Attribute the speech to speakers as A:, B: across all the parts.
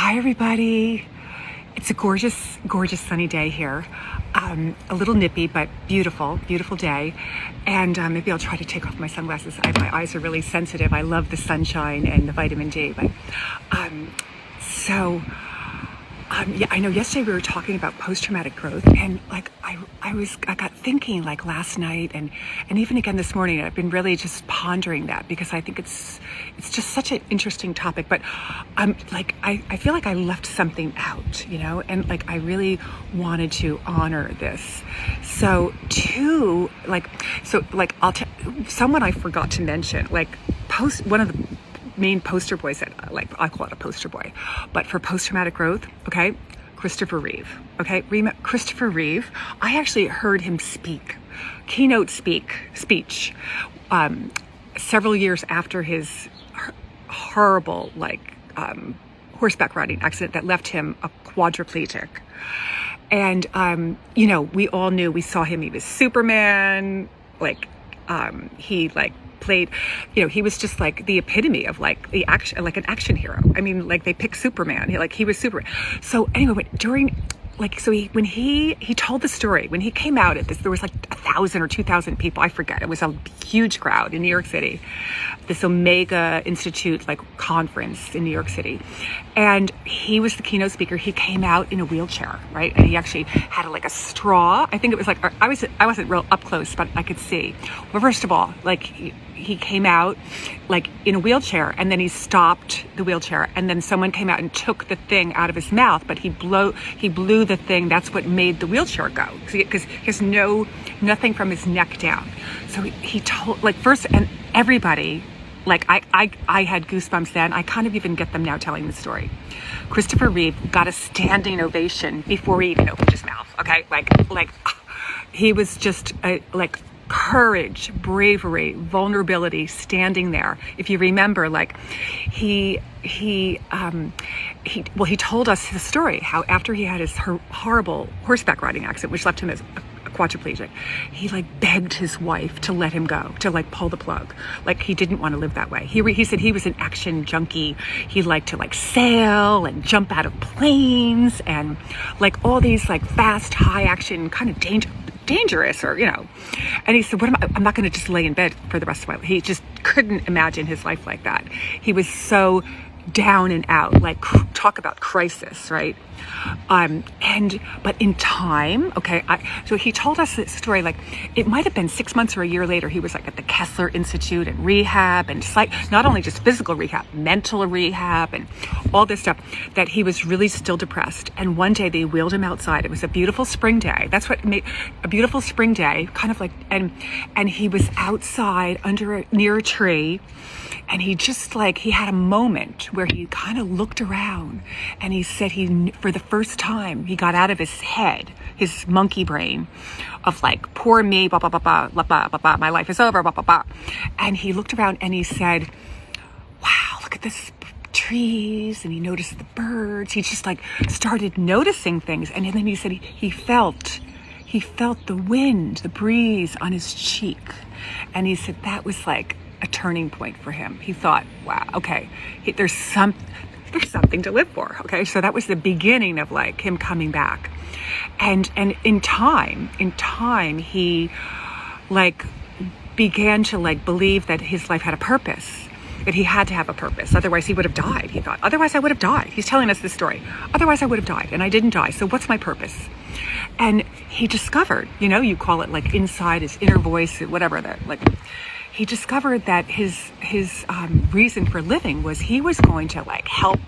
A: Hi, everybody. It's a gorgeous, gorgeous sunny day here. A little nippy, but beautiful, beautiful day. And maybe I'll try to take off my sunglasses. My eyes are really sensitive. I love the sunshine and the vitamin D. But yeah, I know yesterday we were talking about post-traumatic growth, and like I got thinking like last night and even again this morning. I've been really just pondering that because I think it's just such an interesting topic. But I feel like I left something out, and like I really wanted to honor this. So someone I forgot to mention, one of the main poster boys that I call it a poster boy, but for post-traumatic growth, okay, Christopher Reeve. Okay, Christopher Reeve, I actually heard him keynote speech several years after his horrible horseback riding accident that left him a quadriplegic. And we all knew, we saw him, he was Superman, he played, he was just like the epitome of an action hero. I mean, they picked Superman. He was Superman. So anyway, when he told the story, when he came out at this, there was 1,000 or 2,000 people. I forget. It was a huge crowd in New York City, this Omega Institute conference in New York City. And he was the keynote speaker. He came out in a wheelchair, right? And he actually had a straw. I think it was I wasn't real up close, but I could see. Well, first of all, he came out in a wheelchair, and then he stopped the wheelchair, and then someone came out and took the thing out of his mouth, but he blew the thing. That's what made the wheelchair go, because he has nothing from his neck down. So he told first, and everybody, I had goosebumps then. I kind of even get them now telling the story. Christopher Reeve got a standing ovation before he even opened his mouth. Okay, he was just courage, bravery, vulnerability, standing there. If you remember, he told us his story, how after he had his horrible horseback riding accident, which left him as a quadriplegic, he begged his wife to let him go, to pull the plug. He didn't want to live that way. He said he was an action junkie. He liked to sail and jump out of planes and all these fast, high action kind of dangerous, and he said, I'm not going to just lay in bed for the rest of my life. He just couldn't imagine his life like that. He was so down and out, talk about crisis, right? But in time, okay, so he told us this story, it might have been 6 months or a year later, he was at the Kessler Institute and rehab and not only just physical rehab, mental rehab and all this stuff, that he was really still depressed. And one day they wheeled him outside. It was a beautiful spring day. That's what made a beautiful spring day, kind of and he was outside near a tree. And he just he had a moment where he kind of looked around, and he said for the first time, he got out of his head, his monkey brain of poor me, blah, blah, blah, blah, blah, blah, blah, blah, my life is over, blah, blah, blah. And he looked around and he said, wow, look at this trees. And he noticed the birds. He just started noticing things. And then he said he felt the wind, the breeze on his cheek. And he said that was a turning point for him. He thought, wow, okay, there's something to live for. Okay, so that was the beginning of him coming back, and in time he began to believe that his life had a purpose, that he had to have a purpose, otherwise he would have died. He thought, otherwise I would have died. He's telling us this story. Otherwise I would have died, and I didn't die. So what's my purpose? And he discovered, you call it inside, his inner voice, whatever that he discovered that his reason for living was he was going to help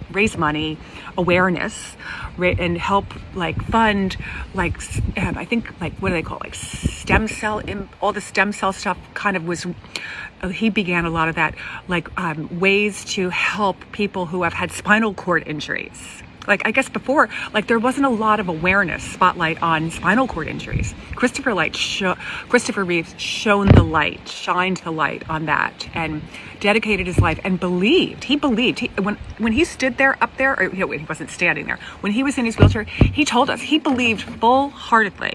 A: raise money, awareness, and help fund I think what do they call stem cell, all the stem cell stuff kind of was. He began a lot of that, ways to help people who have had spinal cord injuries. I guess before, there wasn't a lot of awareness, spotlight on spinal cord injuries. Christopher Reeve shined the light on that, and dedicated his life and believed. He believed. When he stood there, up there, or he wasn't standing there. When he was in his wheelchair, he told us he believed wholeheartedly,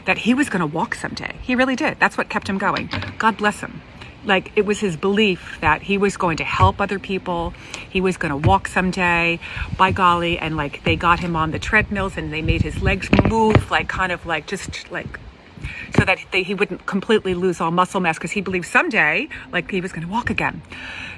A: that he was going to walk someday. He really did. That's what kept him going. God bless him. Like, it was his belief that he was going to help other people. He was going to walk someday, by golly. And like, they got him on the treadmills and they made his legs move, like kind of like just like, so that he wouldn't completely lose all muscle mass, because he believed someday, like, he was going to walk again.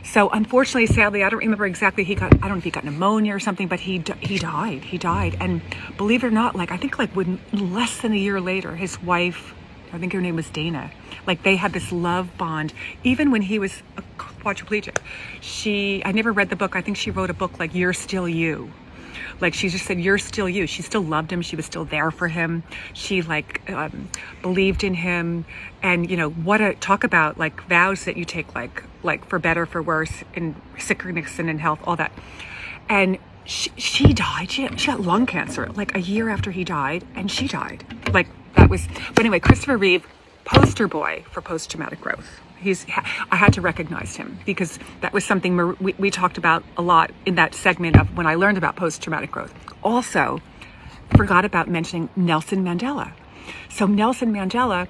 A: So unfortunately, sadly, I don't remember exactly, I don't know if he got pneumonia or something, but he died. And believe it or not, like, I think like less than a year later, his wife, I think her name was Dana, like, they had this love bond, even when he was a quadriplegic. I never read the book. I think she wrote a book like You're Still You. Like, she just said, you're still you. She still loved him. She was still there for him. She like believed in him. And, you know, talk about like vows that you take, like for better, for worse, in sickness and in health, all that. And she died. She got lung cancer like a year after he died, and she died. Like, that was, but anyway, Christopher Reeve, poster boy for post-traumatic growth. I had to recognize him, because that was something we talked about a lot in that segment of when I learned about post-traumatic growth. Also, forgot about mentioning Nelson Mandela. So Nelson Mandela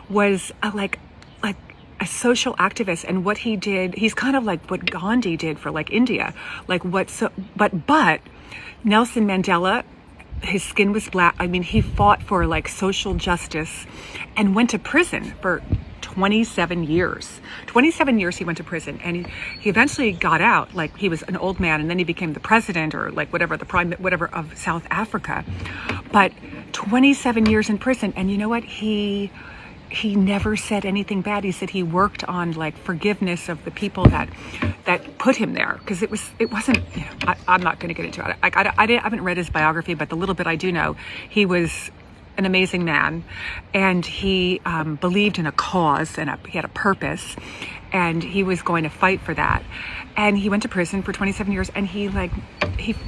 A: was like a social activist, and what he did, he's kind of like what Gandhi did for like India. But Nelson Mandela, his skin was black. I mean, he fought for like social justice and went to prison for 27 years. 27 years he went to prison, and he eventually got out. Like, he was an old man, and then he became the president, or like whatever, whatever of South Africa. But 27 years in prison, and you know what? He never said anything bad. He said he worked on like forgiveness of the people that put him there, because it wasn't. You know, I'm not going to get into it. I haven't read his biography, but the little bit I do know, he was an amazing man, and he believed in a cause, and he had a purpose, and he was going to fight for that. And he went to prison for 27 years, and he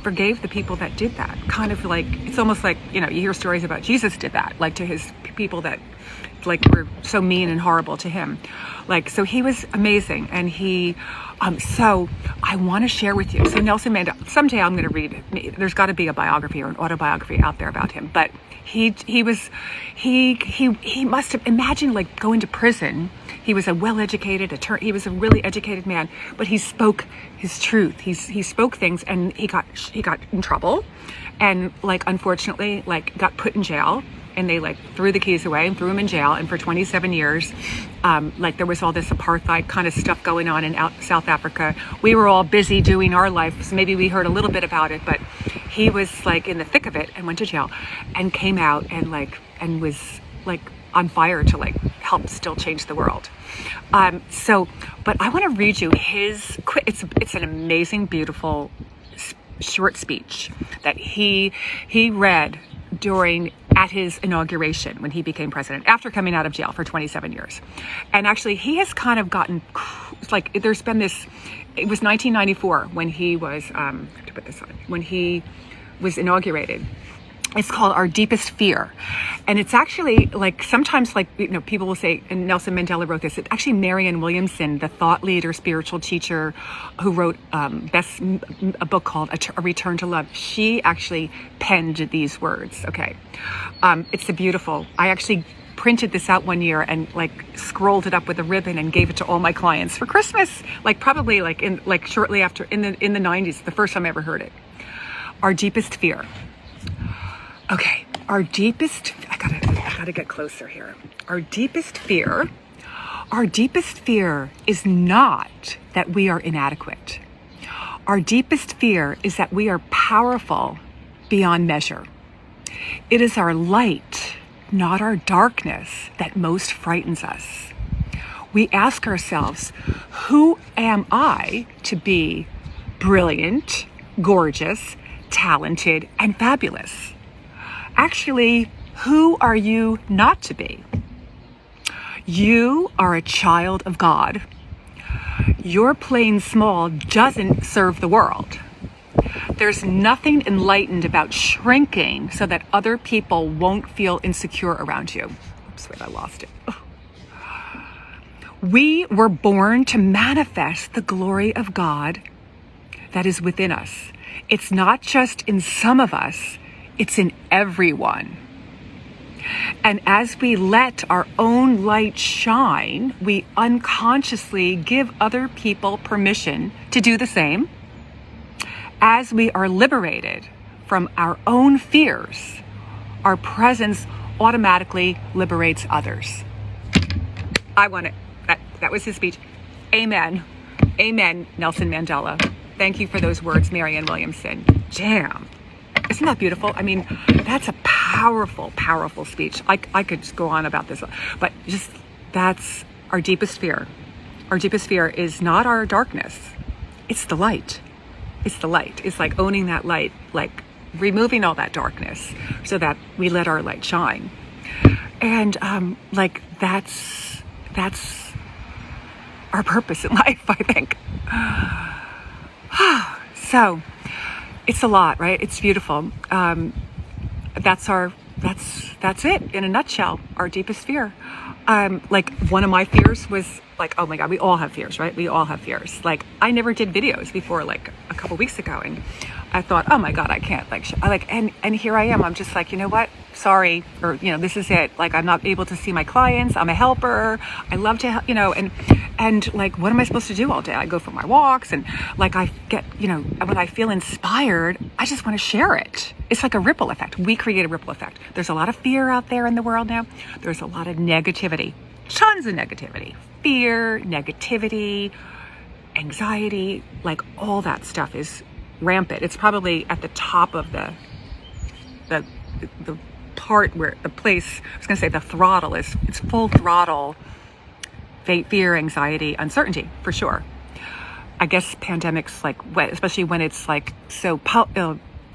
A: forgave the people that did that. Kind of like, it's almost like, you know, you hear stories about Jesus did that, like to his people that like were so mean and horrible to him. Like, so he was amazing. And so I want to share with you. So Nelson Mandela, someday I'm going to read, there's got to be a biography or an autobiography out there about him, but he must have imagined like going to prison. He was a well-educated attorney. He was a really educated man, but he spoke his truth. He spoke things, and he got in trouble, and like, unfortunately, like, got put in jail, and they like threw the keys away and threw him in jail. And for 27 years, like, there was all this apartheid kind of stuff going on in South Africa. We were all busy doing our life, so maybe we heard a little bit about it, but he was like in the thick of it and went to jail and came out and was like on fire to like help still change the world. But I want to read you his, it's an amazing, beautiful, short speech that he read at his inauguration when he became president, after coming out of jail for 27 years. And actually, he has kind of gotten, like, there's been this, it was 1994 when he was, when he was inaugurated. It's called Our Deepest Fear. And it's actually like, sometimes like, you know, people will say, and Nelson Mandela wrote this, it's actually Marianne Williamson, the thought leader, spiritual teacher who wrote a book called A Return to Love. She actually penned these words. Okay. It's a beautiful, I actually printed this out one year and like scrolled it up with a ribbon and gave it to all my clients for Christmas, like probably like in like shortly after in the 90s, the first time I ever heard it. Our deepest fear. Okay, I gotta get closer here. Our deepest fear is not that we are inadequate. Our deepest fear is that we are powerful beyond measure. It is our light, not our darkness, that most frightens us. We ask ourselves, who am I to be brilliant, gorgeous, talented, and fabulous? Actually, who are you not to be? You are a child of God. Your playing small doesn't serve the world. There's nothing enlightened about shrinking so that other people won't feel insecure around you. Oops, wait, I lost it. We were born to manifest the glory of God that is within us. It's not just in some of us, it's in everyone. And as we let our own light shine, we unconsciously give other people permission to do the same. As we are liberated from our own fears, our presence automatically liberates others. I want it. That was his speech. Amen. Amen, Nelson Mandela. Thank you for those words, Marianne Williamson. Damn. Isn't that beautiful? I mean, that's a powerful, powerful speech. I could just go on about this, but just that's our deepest fear. Our deepest fear is not our darkness. It's the light. It's the light. It's like owning that light, like removing all that darkness so that we let our light shine. And like that's our purpose in life, I think. So it's a lot, right? It's beautiful. That's it in a nutshell, our deepest fear. Like one of my fears was like, oh my God, we all have fears, right? We all have fears. Like I never did videos before like a couple weeks ago. And I thought, oh my God, I can't and here I am. I'm just like, you know what? Sorry. Or, this is it. Like, I'm not able to see my clients. I'm a helper. I love to, and like, what am I supposed to do all day? I go for my walks and like, I get, when I feel inspired, I just want to share it. It's like a ripple effect. We create a ripple effect. There's a lot of fear out there in the world now. There's a lot of negativity, tons of negativity, fear, negativity, anxiety, like all that stuff is rampant. It's probably at the top of the part where the place, I was going to say the throttle it's full throttle, fear, anxiety, uncertainty for sure. I guess pandemics, like, especially when it's like so,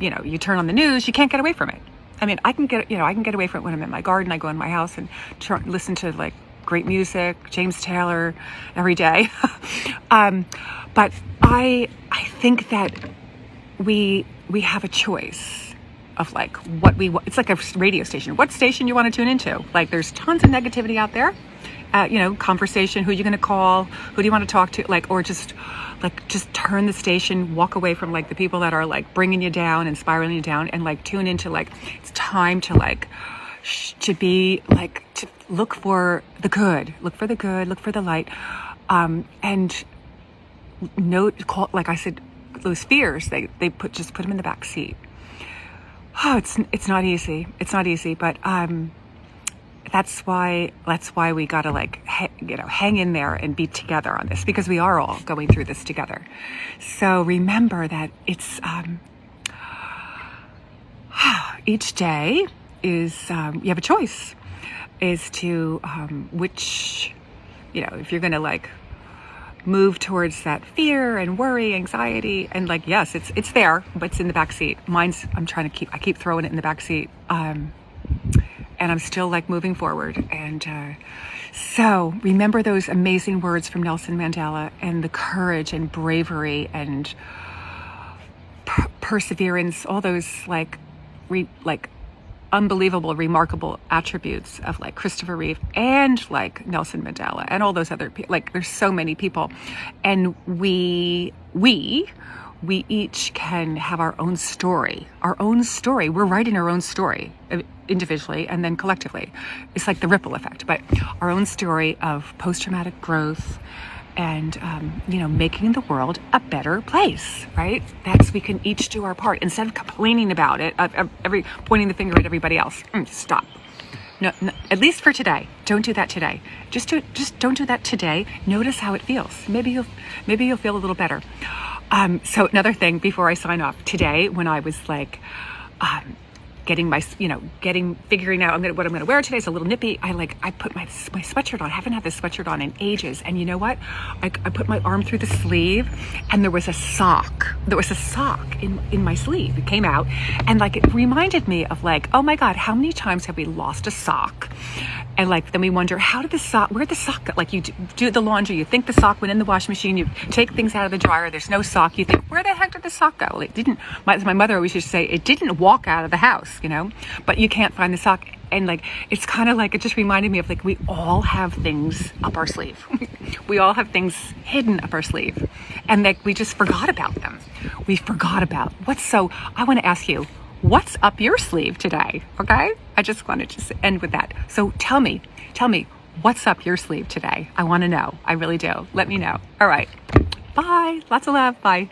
A: you turn on the news, you can't get away from it. I mean, I can get away from it when I'm in my garden. I go in my house and listen to like great music, James Taylor every day. But I think that we have a choice of like what it's like a radio station. What station you want to tune into? Like there's tons of negativity out there. Conversation, who you're going to call, who do you want to talk to, like, or just turn the station, walk away from like the people that are like bringing you down and spiraling you down, and like tune into like, it's time to like, to be like, to look for the good, look for the light, and note, like I said, those fears, they put them in the back seat. Oh, it's not easy. It's not easy, but that's why we gotta like hang in there and be together on this, because we are all going through this together. So remember that it's each day is you have a choice, is to which if you're gonna like move towards that fear and worry, anxiety, and like, yes, it's there, but it's in the back seat. Mine's, I keep throwing it in the back seat. And I'm still like moving forward. And so remember those amazing words from Nelson Mandela, and the courage and bravery and perseverance, all those like unbelievable, remarkable attributes of like Christopher Reeve and like Nelson Mandela and all those other people. Like there's so many people, and we each can have our own story. We're writing our own story individually and then collectively. It's like the ripple effect, but our own story of post-traumatic growth and, making the world a better place, right? We can each do our part instead of complaining about it, pointing the finger at everybody else. Stop. No, at least for today. Don't do that today. Just don't do that today. Notice how it feels. Maybe you'll feel a little better. So another thing before I sign off today, when I was like, figuring out what I'm going to wear today is a little nippy. I put my sweatshirt on. I haven't had this sweatshirt on in ages. And you know what? I put my arm through the sleeve, and there was a sock. In my sleeve. It came out, and like, it reminded me of like, oh my God, how many times have we lost a sock? And like, then we wonder, where'd the sock go? Like, you do the laundry, you think the sock went in the washing machine, you take things out of the dryer, there's no sock, you think, where the heck did the sock go? Well, it didn't. My mother always used to say, it didn't walk out of the house, but you can't find the sock. And like, it's kind of like, it just reminded me of like, we all have things up our sleeve. We all have things hidden up our sleeve, and like, we just forgot about them. We forgot about I want to ask you, what's up your sleeve today? Okay. I just wanted to end with that. So tell me, what's up your sleeve today? I want to know. I really do. Let me know. All right. Bye. Lots of love. Bye.